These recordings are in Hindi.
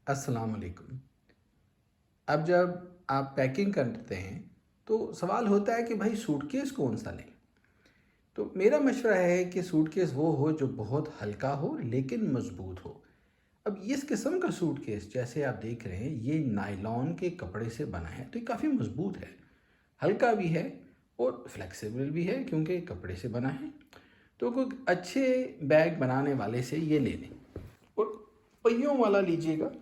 अस्सलाम वालेकुम। अब जब आप पैकिंग करते हैं तो सवाल होता है कि भाई सूटकेस कौन सा लें। तो मेरा मशवरा है कि सूटकेस वो हो जो बहुत हल्का हो लेकिन मज़बूत हो। अब इस किस्म का सूटकेस जैसे आप देख रहे हैं ये नायलॉन के कपड़े से बना है, तो ये काफ़ी मज़बूत है, हल्का भी है और फ्लेक्सिबल भी है क्योंकि कपड़े से बना है। तो कोई अच्छे बैग बनाने वाले से ये ले लें और पहियों वाला लीजिएगा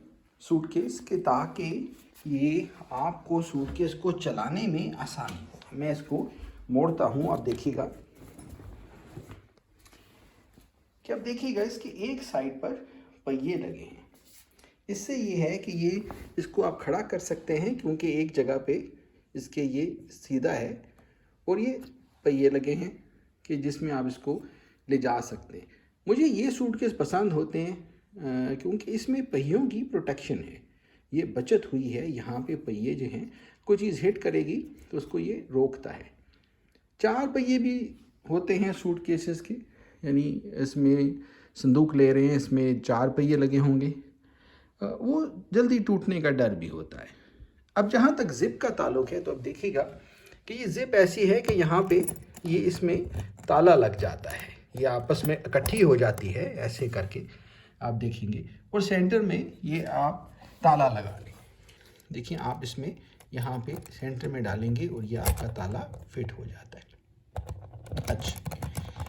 सूटकेस के, ताकि ये आपको सूटकेस को चलाने में आसानी हो। मैं इसको मोड़ता हूँ, आप देखिएगा कि अब देखिएगा इसकी एक साइड पर पहिए लगे हैं। इससे ये है कि ये इसको आप खड़ा कर सकते हैं क्योंकि एक जगह पे इसके ये सीधा है और ये पहिए लगे हैं कि जिसमें आप इसको ले जा सकते हैं। मुझे ये सूटकेस पसंद होते हैं क्योंकि इसमें पहियों की प्रोटेक्शन है, ये बचत हुई है। यहाँ पे पहिए जो हैं कोई चीज़ हिट करेगी तो उसको ये रोकता है। चार पहिए भी होते हैं सूटकेसेस के, यानी इसमें संदूक ले रहे हैं, इसमें चार पहिए लगे होंगे। वो जल्दी टूटने का डर भी होता है। अब जहाँ तक ज़िप का ताल्लुक़ है तो अब देखिएगा कि ये ज़िप ऐसी है कि यहाँ पे ये इसमें ताला लग जाता है, ये आपस में इकट्ठी हो जाती है ऐसे करके, आप देखेंगे। और सेंटर में ये आप ताला लगा लें। देखिए आप इसमें यहाँ पे सेंटर में डालेंगे और ये आपका ताला फिट हो जाता है। अच्छा,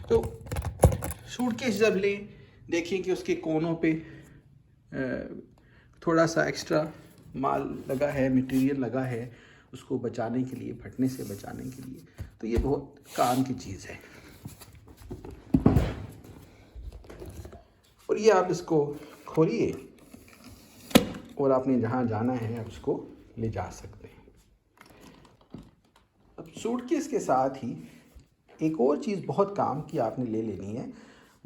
तो सूटकेस जब लें देखिए कि उसके कोनों पे थोड़ा सा एक्स्ट्रा माल लगा है, मटेरियल लगा है उसको बचाने के लिए, फटने से बचाने के लिए। तो ये बहुत काम की चीज़ है। और ये आप इसको खोलिए और आपने जहाँ जाना है आप उसको ले जा सकते हैं। अब सूटकेस के साथ ही एक और चीज़ बहुत काम की आपने ले लेनी है,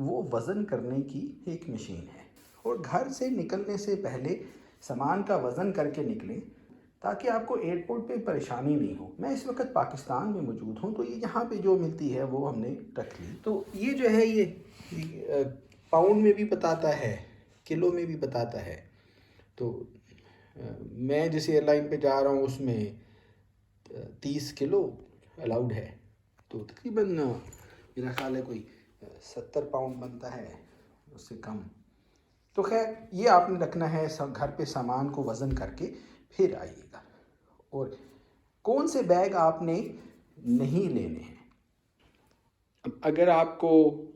वो वज़न करने की एक मशीन है। और घर से निकलने से पहले सामान का वज़न करके निकलें ताकि आपको एयरपोर्ट पे परेशानी नहीं हो। मैं इस वक्त पाकिस्तान में मौजूद हूँ, तो ये यहाँ पे जो मिलती है वो हमने रख ली। तो ये जो है ये पाउंड में भी बताता है, किलो में भी बताता है। तो मैं जिस एयरलाइन पे जा रहा हूँ उसमें 30 किलो अलाउड है, तो तकरीबन मेरा ख्याल है कोई 70 पाउंड बनता है, उससे कम। तो खैर ये आपने रखना है, सब घर पे सामान को वज़न करके फिर आइएगा। और कौन से बैग आपने नहीं लेने हैं। अब अगर आपको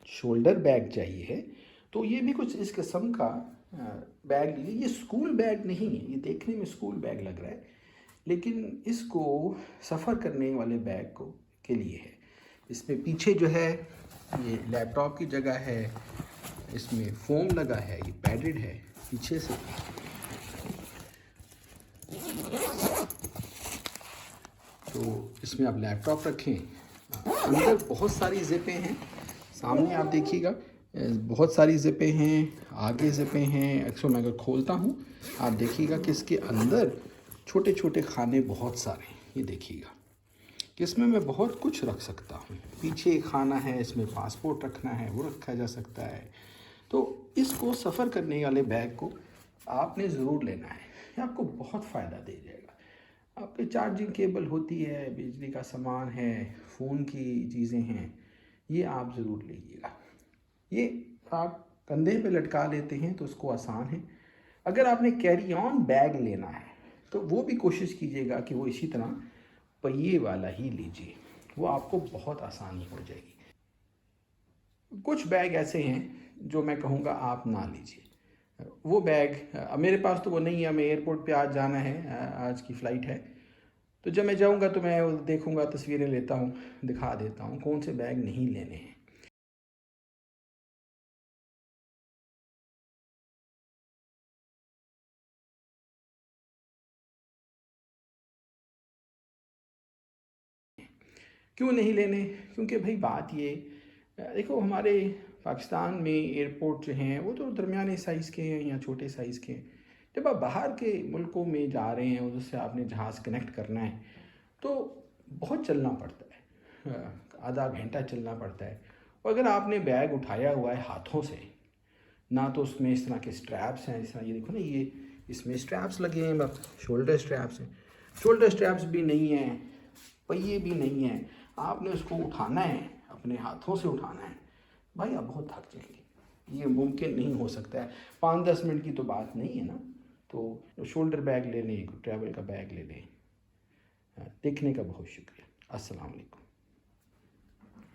शोल्डर बैग चाहिए है तो ये भी कुछ इस किस्म का बैग लीजिए। ये स्कूल बैग नहीं है, ये देखने में स्कूल बैग लग रहा है लेकिन इसको सफ़र करने वाले बैग को के लिए है। इसमें पीछे जो है ये लैपटॉप की जगह है, इसमें फोम लगा है, ये पैडेड है पीछे से। तो इसमें आप लैपटॉप रखें, अंदर बहुत सारी ज़िपें हैं। सामने आप देखिएगा बहुत सारी ज़िपें हैं, आगे ज़िपें हैं। अक्सर मैं अगर खोलता हूँ आप देखिएगा कि इसके अंदर छोटे छोटे खाने बहुत सारे हैं। ये देखिएगा कि इसमें मैं बहुत कुछ रख सकता हूँ। पीछे एक खाना है, इसमें पासपोर्ट रखना है, वो रखा जा सकता है। तो इसको सफ़र करने वाले बैग को आपने ज़रूर लेना है, ये आपको बहुत फ़ायदा दे जाएगा। आपके चार्जिंग केबल होती है, बिजली का सामान है, फ़ोन की चीज़ें हैं, ये आप ज़रूर लीजिएगा। ये आप कंधे पे लटका लेते हैं तो उसको आसान है। अगर आपने कैरी ऑन बैग लेना है तो वो भी कोशिश कीजिएगा कि वो इसी तरह पहिए वाला ही लीजिए, वो आपको बहुत आसानी हो जाएगी। कुछ बैग ऐसे हैं जो मैं कहूँगा आप ना लीजिए। वो बैग मेरे पास तो वो नहीं है, हमें एयरपोर्ट पे आज जाना है, आज की फ़्लाइट है। तो जब मैं जाऊँगा तो मैं देखूँगा, तस्वीरें लेता हूँ, दिखा देता हूँ कौन से बैग नहीं लेने हैं। क्यों नहीं लेने, क्योंकि भाई बात ये देखो, हमारे पाकिस्तान में एयरपोर्ट जो हैं वो तो दरमियाने साइज़ के हैं या छोटे साइज़ के हैं। जब आप बाहर के मुल्कों में जा रहे हैं और उससे आपने जहाज़ कनेक्ट करना है तो बहुत चलना पड़ता है, आधा घंटा चलना पड़ता है। और अगर आपने बैग उठाया हुआ है हाथों से ना तो उसमें इस तरह के स्ट्रैप्स हैं, इस तरह ये देखो ना, ये इसमें स्ट्रैप्स लगे हैं, बस शोल्डर स्ट्रैप्स हैं, शोल्डर स्ट्रैप्स भी नहीं हैं, पहिए भी नहीं हैं, आपने उसको उठाना है, अपने हाथों से उठाना है, भाई आप बहुत थक जाएंगे, ये मुमकिन नहीं हो सकता है। 5-10 मिनट की तो बात नहीं है ना। तो शोल्डर बैग ले लें, ट्रैवल का बैग ले लें। देखने का बहुत शुक्रिया। अस्सलाम वालेकुम।